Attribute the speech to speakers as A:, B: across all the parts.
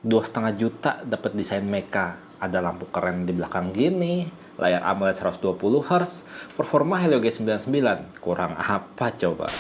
A: 2,5 juta dapat desain mecha, ada lampu keren di belakang gini, layar AMOLED 120 Hz, performa Helio G99. Kurang apa coba?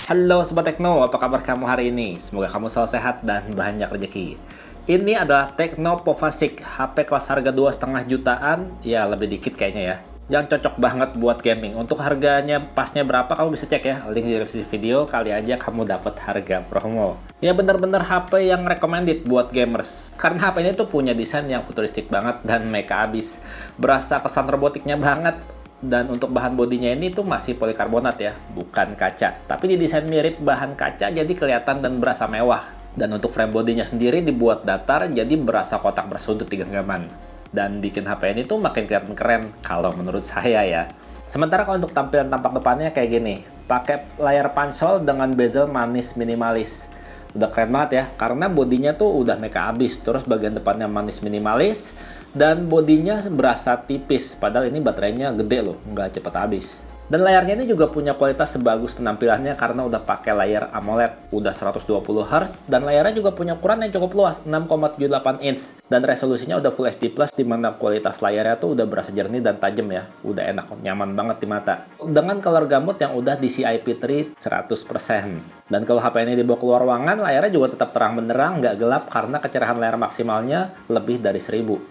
A: Halo Sobat Tekno, apa kabar kamu hari ini? Semoga kamu selalu sehat dan banyak rezeki. Ini adalah Tecno Povasic, HP kelas harga 2,5 jutaan, ya lebih dikit kayaknya ya. Yang cocok banget buat gaming. Untuk harganya pasnya berapa kamu bisa cek ya, link di deskripsi video, kali aja kamu dapat harga promo. Ya bener-bener HP yang recommended buat gamers. Karena HP ini tuh punya desain yang futuristik banget dan mecha abis. Berasa kesan robotiknya banget. Dan untuk bahan bodinya ini tuh masih polikarbonat ya, bukan kaca. Tapi didesain mirip bahan kaca jadi kelihatan dan berasa mewah. Dan untuk frame bodinya sendiri dibuat datar jadi berasa kotak bersudut di genggaman. Dan bikin HP ini tuh makin kelihatan keren kalau menurut saya ya. Sementara kalau untuk tampilan tampak depannya kayak gini, pakai layar pansol dengan bezel manis minimalis. Udah keren banget ya, karena bodinya tuh udah mecha abis, terus bagian depannya manis minimalis, dan bodinya berasa tipis, padahal ini baterainya gede loh, nggak cepet habis. Dan layarnya ini juga punya kualitas sebagus penampilannya karena udah pakai layar AMOLED, udah 120 Hz, dan layarnya juga punya ukuran yang cukup luas, 6,78 inch. Dan resolusinya udah Full HD+, dimana kualitas layarnya tuh udah berasa jernih dan tajam ya, udah enak, nyaman banget di mata. Dengan color gamut yang udah DCI-P3 100%. Dan kalau HP ini dibawa keluar ruangan, layarnya juga tetap terang benderang, nggak gelap karena kecerahan layar maksimalnya lebih dari 1300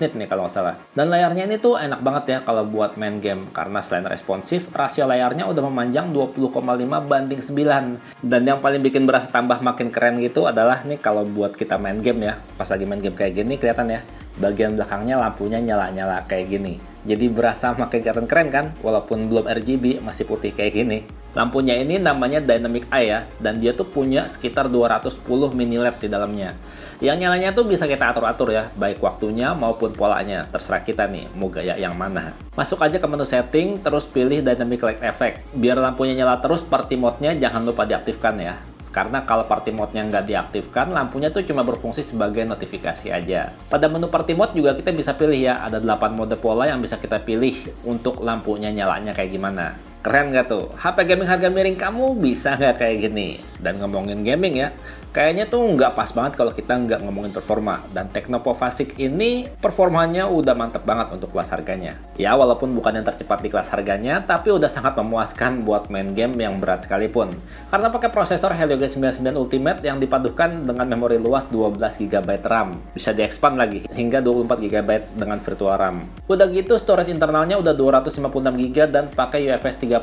A: nit nih kalau nggak salah. Dan layarnya ini tuh enak banget ya kalau buat main game, karena selain responsif, rasio layarnya udah memanjang 20,5:9. Dan yang paling bikin berasa tambah makin keren gitu adalah nih kalau buat kita main game ya, pas lagi main game kayak gini kelihatan ya, bagian belakangnya lampunya nyala-nyala kayak gini. Jadi berasa makin kelihatan keren kan, walaupun belum RGB, masih putih kayak gini. Lampunya ini namanya Dynamic Eye ya, dan dia tuh punya sekitar 210 mini LED di dalamnya. Yang nyalanya tuh bisa kita atur-atur ya, baik waktunya maupun polanya, terserah kita nih, mau gaya yang mana. Masuk aja ke menu setting, terus pilih Dynamic Light Effect. Biar lampunya nyala terus, party mode-nya jangan lupa diaktifkan ya. Karena kalau party mode-nya nggak diaktifkan, lampunya tuh cuma berfungsi sebagai notifikasi aja. Pada menu party mode juga kita bisa pilih ya, ada 8 mode pola yang bisa kita pilih untuk lampunya nyalanya kayak gimana. Keren nggak tuh? HP gaming harga miring kamu bisa nggak kayak gini? Dan ngomongin gaming ya, kayaknya tuh nggak pas banget kalau kita nggak ngomongin performa. Dan Tecno Povasic ini performanya udah mantep banget untuk kelas harganya. Ya walaupun bukan yang tercepat di kelas harganya, tapi udah sangat memuaskan buat main game yang berat sekalipun. Karena pakai prosesor Helio G99 Ultimate yang dipadukan dengan memori luas 12 GB RAM. Bisa diekspand lagi hingga 24 GB dengan virtual RAM. Udah gitu storage internalnya udah 256 GB dan pakai UFS 3.0.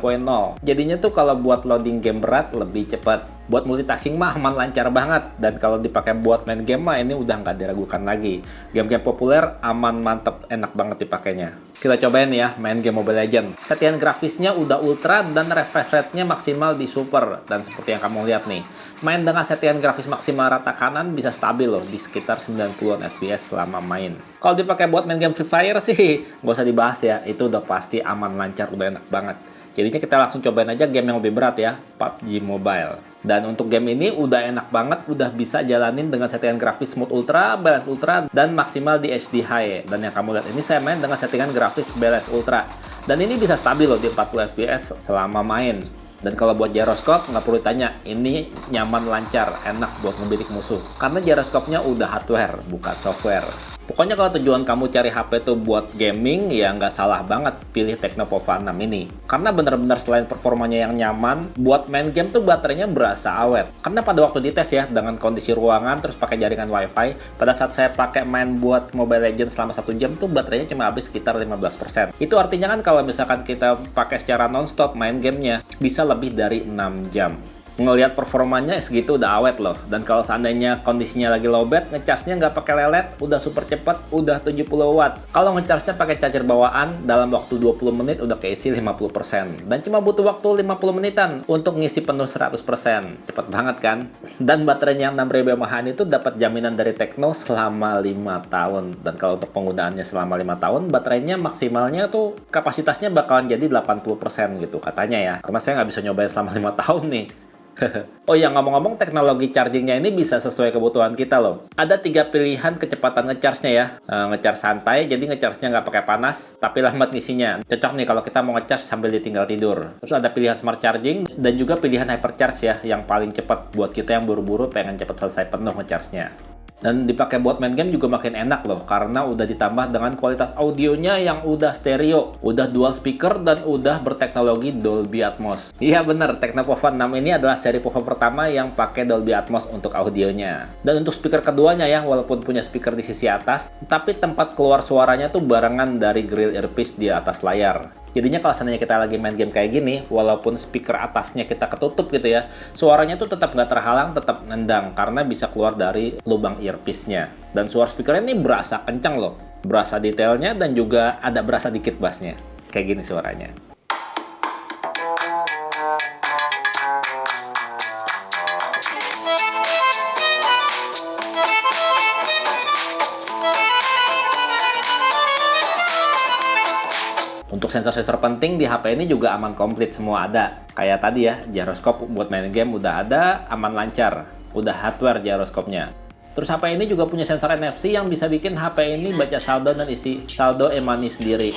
A: Jadinya tuh kalau buat loading game berat lebih cepat. Buat multitasking mah aman lancar banget. Dan kalau dipakai buat main game mah ini udah nggak diragukan lagi. Game-game populer aman, mantep, enak banget dipakainya. Kita cobain ya main game Mobile Legends. Settingan grafisnya udah ultra dan refresh rate-nya maksimal di super. Dan seperti yang kamu lihat nih, main dengan settingan grafis maksimal rata kanan bisa stabil loh di sekitar 90-an FPS selama main. Kalau dipakai buat main game Free Fire sih nggak usah dibahas ya, itu udah pasti aman lancar, udah enak banget. Jadinya kita langsung cobain aja game yang lebih berat ya, PUBG Mobile. Dan untuk game ini udah enak banget, udah bisa jalanin dengan settingan grafis smooth ultra, balance ultra, dan maksimal di HD high. Dan yang kamu lihat ini saya main dengan settingan grafis balance ultra. Dan ini bisa stabil loh di 40 FPS selama main. Dan kalau buat gyroscope, nggak perlu ditanya, ini nyaman, lancar, enak buat ngebidik musuh. Karena gyroscope-nya udah hardware, bukan software. Pokoknya kalau tujuan kamu cari HP tuh buat gaming, ya nggak salah banget pilih Tecno Pova 6 ini. Karena bener-bener selain performanya yang nyaman, buat main game tuh baterainya berasa awet. Karena pada waktu dites ya, dengan kondisi ruangan terus pakai jaringan WiFi, pada saat saya pakai main buat Mobile Legends selama 1 jam tuh baterainya cuma habis sekitar 15%. Itu artinya kan kalau misalkan kita pakai secara non-stop main gamenya, bisa lebih dari 6 jam. Ngelihat performanya segitu udah awet loh. Dan kalau seandainya kondisinya lagi lowbat, ngecasnya nggak pakai lelet, udah super cepat, udah 70 watt. Kalau ngecasnya pakai charger bawaan, dalam waktu 20 menit udah keisi 50%. Dan cuma butuh waktu 50 menitan untuk ngisi penuh 100%. Cepet banget kan? Dan baterainya yang 6000 mAh itu dapat jaminan dari Tecno selama 5 tahun. Dan kalau untuk penggunaannya selama 5 tahun, baterainya maksimalnya tuh kapasitasnya bakalan jadi 80% gitu katanya ya. Karena saya nggak bisa nyobain selama 5 tahun nih. Oh ya, ngomong-ngomong, teknologi chargingnya ini bisa sesuai kebutuhan kita loh. Ada 3 pilihan kecepatan ngecharge-nya ya. Ngecharge santai, jadi ngecharge-nya nggak pakai panas, tapi lambat ngisinya. Cocok nih kalau kita mau ngecharge sambil ditinggal tidur. Terus ada pilihan smart charging, dan juga pilihan hypercharge ya, yang paling cepat buat kita yang buru-buru pengen cepat selesai penuh ngecharge-nya. Dan dipakai buat main game juga makin enak loh, karena udah ditambah dengan kualitas audionya yang udah stereo, udah dual speaker, dan udah berteknologi Dolby Atmos. Iya bener, Tecnopova 6 ini adalah seri Pova pertama yang pakai Dolby Atmos untuk audionya. Dan untuk speaker keduanya ya, walaupun punya speaker di sisi atas, tapi tempat keluar suaranya tuh barengan dari grill earpiece di atas layar. Jadinya kalau seandainya kita lagi main game kayak gini, walaupun speaker atasnya kita ketutup gitu ya, suaranya tuh tetap nggak terhalang, tetap nendang, karena bisa keluar dari lubang earpiece-nya. Dan suara speakernya ini berasa kencang loh, berasa detailnya, dan juga ada berasa dikit bassnya. Kayak gini suaranya. Untuk sensor-sensor penting di HP ini juga aman komplit, semua ada. Kayak tadi ya, gyroskop buat main game udah ada, aman lancar. Udah hardware gyroskopnya. Terus HP ini juga punya sensor NFC yang bisa bikin HP ini baca saldo dan isi saldo e-money sendiri.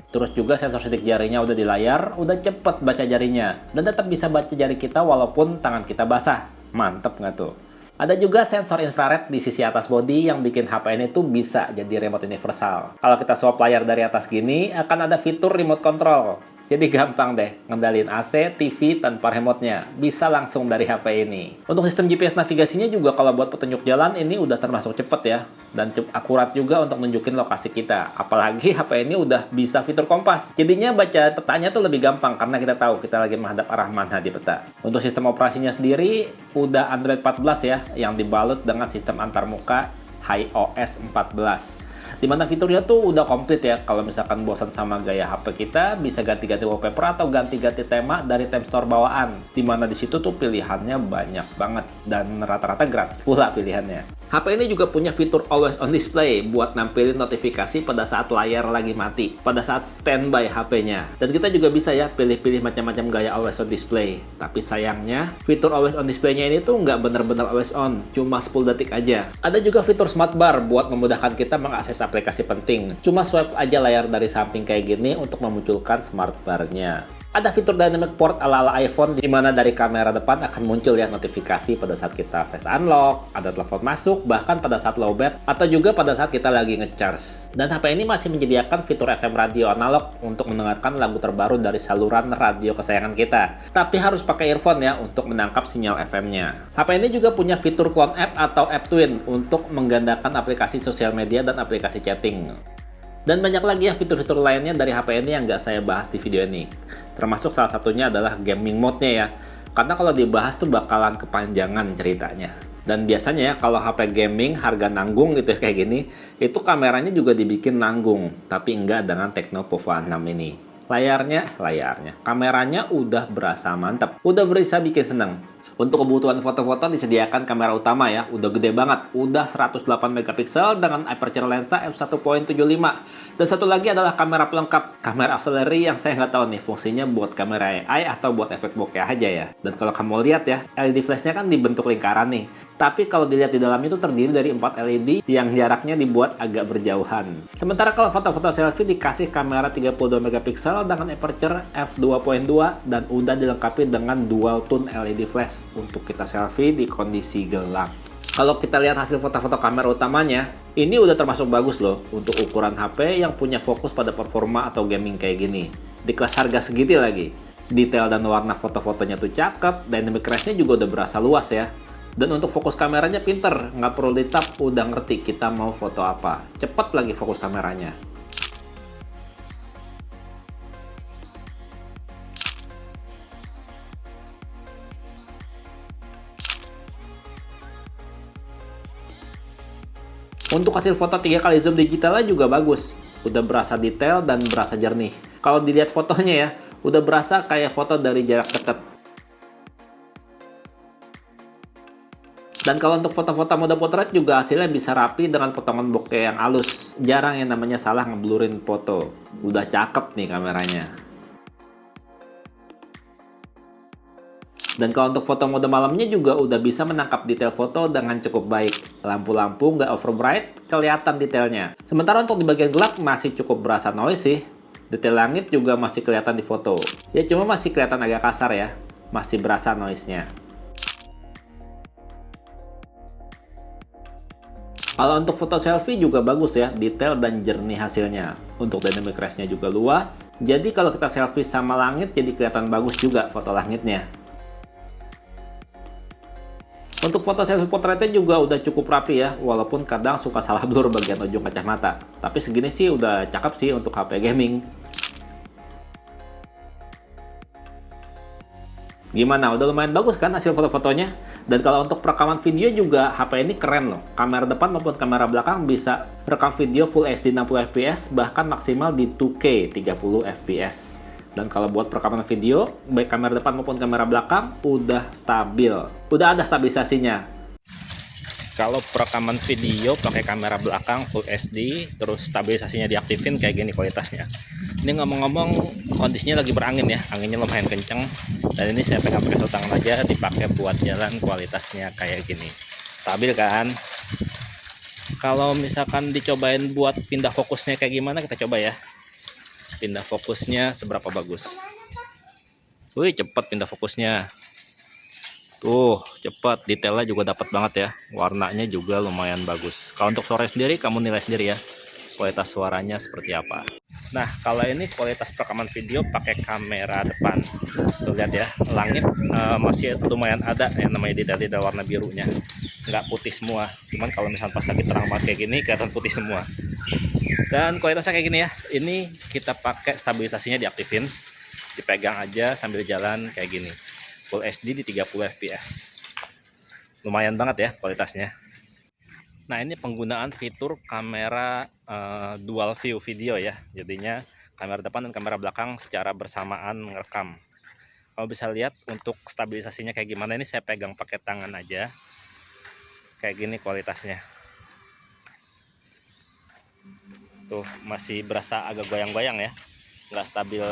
A: Terus juga sensor sidik jarinya udah di layar, udah cepet baca jarinya. Dan tetap bisa baca jari kita walaupun tangan kita basah. Mantep nggak tuh? Ada juga sensor infrared di sisi atas bodi yang bikin HP ini tuh bisa jadi remote universal. Kalau kita swap layar dari atas gini, akan ada fitur remote control. Jadi gampang deh ngendalin AC, TV tanpa remote-nya. Bisa langsung dari HP ini. Untuk sistem GPS navigasinya juga kalau buat petunjuk jalan ini udah termasuk cepet ya. Dan akurat juga untuk nunjukin lokasi kita. Apalagi HP ini udah bisa fitur kompas. Jadinya baca petanya tuh lebih gampang karena kita tahu kita lagi menghadap arah mana di peta. Untuk sistem operasinya sendiri udah Android 14 ya, yang dibalut dengan sistem antarmuka iOS 14. Dimana fiturnya tuh udah komplit ya. Kalau misalkan bosan sama gaya HP kita, bisa ganti-ganti wallpaper atau ganti-ganti tema dari theme store bawaan. Dimana di situ tuh pilihannya banyak banget dan rata-rata gratis pula pilihannya. HP ini juga punya fitur Always On Display buat nampilin notifikasi pada saat layar lagi mati, pada saat standby HP-nya. Dan kita juga bisa ya pilih-pilih macam-macam gaya Always On Display. Tapi sayangnya, fitur Always On Display-nya ini tuh nggak bener-bener always on, cuma 10 detik aja. Ada juga fitur Smart Bar buat memudahkan kita mengakses aplikasi penting. Cuma swipe aja layar dari samping kayak gini untuk memunculkan Smart Bar-nya. Ada fitur Dynamic Port ala-ala iPhone di mana dari kamera depan akan muncul ya notifikasi pada saat kita face unlock, ada telepon masuk, bahkan pada saat lowbat, atau juga pada saat kita lagi ngecharge. Dan HP ini masih menyediakan fitur FM radio analog untuk mendengarkan lagu terbaru dari saluran radio kesayangan kita. Tapi harus pakai earphone ya untuk menangkap sinyal FM-nya. HP ini juga punya fitur clone app atau app twin untuk menggandakan aplikasi sosial media dan aplikasi chatting. Dan banyak lagi ya fitur-fitur lainnya dari HP ini yang nggak saya bahas di video ini. Termasuk salah satunya adalah gaming mode-nya ya. Karena kalau dibahas tuh bakalan kepanjangan ceritanya. Dan biasanya ya kalau HP gaming harga nanggung gitu ya kayak gini, itu kameranya juga dibikin nanggung. Tapi enggak dengan Tecnopova 6 ini. Layarnya, kameranya udah berasa mantap. Udah berasa bikin seneng. Untuk kebutuhan foto-foto disediakan kamera utama ya, udah gede banget, udah 108 megapiksel dengan aperture lensa f1.75. Dan satu lagi adalah kamera pelengkap, kamera auxiliary yang saya nggak tahu nih fungsinya buat kamera AI atau buat efek bokeh aja ya. Dan kalau kamu lihat ya, LED flashnya kan dibentuk lingkaran nih. Tapi kalau dilihat di dalamnya itu terdiri dari 4 LED yang jaraknya dibuat agak berjauhan. Sementara kalau foto-foto selfie dikasih kamera 32 megapiksel dengan aperture f2.2 dan udah dilengkapi dengan dual tone LED flash untuk kita selfie di kondisi gelap. Kalau kita lihat hasil foto-foto kamera utamanya, ini udah termasuk bagus loh untuk ukuran HP yang punya fokus pada performa atau gaming kayak gini. Di kelas harga segitu lagi. Detail dan warna foto-fotonya tuh cakep, dynamic range-nya juga udah berasa luas ya. Dan untuk fokus kameranya pinter, nggak perlu ditap, udah ngerti kita mau foto apa. Cepet lagi fokus kameranya. Untuk hasil foto 3x zoom digitalnya juga bagus. Udah berasa detail dan berasa jernih. Kalau dilihat fotonya ya, udah berasa kayak foto dari jarak dekat. Dan kalau untuk foto-foto mode portrait juga hasilnya bisa rapi dengan potongan bokeh yang halus. Jarang yang namanya salah ngeblurin foto. Udah cakep nih kameranya. Dan kalau untuk foto mode malamnya juga udah bisa menangkap detail foto dengan cukup baik. Lampu-lampu nggak over bright, kelihatan detailnya. Sementara untuk di bagian gelap masih cukup berasa noise sih. Detail langit juga masih kelihatan di foto. Ya cuma masih kelihatan agak kasar ya. Masih berasa noise-nya. Kalau untuk foto selfie juga bagus ya, detail dan jernih hasilnya. Untuk dynamic range-nya juga luas. Jadi kalau kita selfie sama langit jadi kelihatan bagus juga foto langitnya. Untuk foto selfie potretnya juga udah cukup rapi ya, walaupun kadang suka salah blur bagian ujung kacamata. Tapi segini sih udah cakep sih untuk HP gaming. Gimana? Udah lumayan bagus kan hasil foto-fotonya? Dan kalau untuk perekaman video juga HP ini keren loh. Kamera depan maupun kamera belakang bisa rekam video Full HD 60 fps bahkan maksimal di 2K 30 fps. Dan kalau buat perekaman video, baik kamera depan maupun kamera belakang udah stabil. Udah ada stabilisasinya. Kalau perekaman video pakai kamera belakang Full HD, terus stabilisasinya diaktifin kayak gini kualitasnya. Ini ngomong-ngomong kondisinya lagi berangin ya, anginnya lumayan kenceng. Dan ini saya pegang pakai tangan aja, dipakai buat jalan kualitasnya kayak gini. Stabil kan? Kalau misalkan dicobain buat pindah fokusnya kayak gimana, kita coba ya. Pindah fokusnya seberapa bagus. Wih, cepet pindah fokusnya. Tuh, cepat, detailnya juga dapat banget ya. Warnanya juga lumayan bagus. Kalau untuk suara sendiri, kamu nilai sendiri ya. Kualitas suaranya seperti apa. Nah, kalau ini kualitas perekaman video pakai kamera depan. Tuh lihat ya, langit masih lumayan ada yang namanya detail-detail warna birunya. Nggak putih semua. Cuman kalau misalnya pas lagi terang banget kayak gini, kelihatan putih semua. Dan kualitasnya kayak gini ya. Ini kita pakai stabilisasinya diaktifin. Dipegang aja sambil jalan kayak gini. Full HD di 30 fps. Lumayan banget ya kualitasnya. Nah, ini penggunaan fitur kamera dual view video ya. Jadinya kamera depan dan kamera belakang secara bersamaan merekam. Kalau bisa lihat untuk stabilisasinya kayak gimana, ini saya pegang pakai tangan aja. Kayak gini kualitasnya. Tuh, masih berasa agak goyang-goyang ya. Nggak stabil,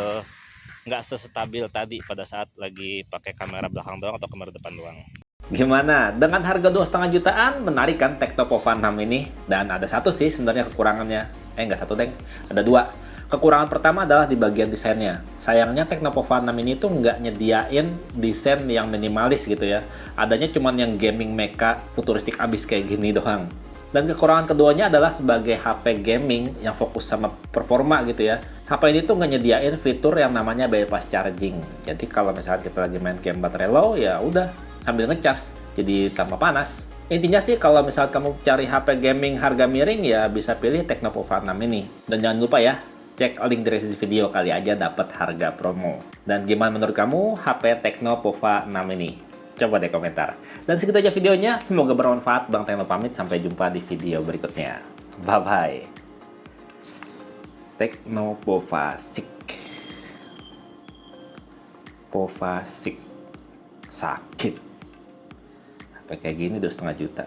A: nggak sestabil tadi pada saat lagi pakai kamera belakang doang atau kamera depan doang. Gimana? Dengan harga 2,5 jutaan, menarik kan Tecno Pova 6 ini? Dan ada satu sih sebenarnya kekurangannya. Nggak satu, deng. Ada dua. Kekurangan pertama adalah di bagian desainnya. Sayangnya Tecno Pova 6 ini tuh nggak nyediain desain yang minimalis gitu ya. Adanya cuman yang gaming mecha futuristik abis kayak gini doang. Dan kekurangan keduanya adalah sebagai HP gaming yang fokus sama performa gitu ya. HP ini tuh nggak nyediain fitur yang namanya bypass charging. Jadi kalau misalnya kita lagi main game baterai low, ya udah sambil ngecas, jadi tambah panas. Intinya sih kalau misalnya kamu cari HP gaming harga miring, ya bisa pilih Tecno Pova 6 ini. Dan jangan lupa ya, cek link di deskripsi video kali aja dapat harga promo. Dan gimana menurut kamu HP Tecno Pova 6 ini? Coba deh komentar. Dan segitu aja videonya, semoga bermanfaat. Bang Tecno pamit, sampai jumpa di video berikutnya. Bye-bye. Tecno Pova 6. Pova 6. Sakit. Kayak gini 2,5 juta.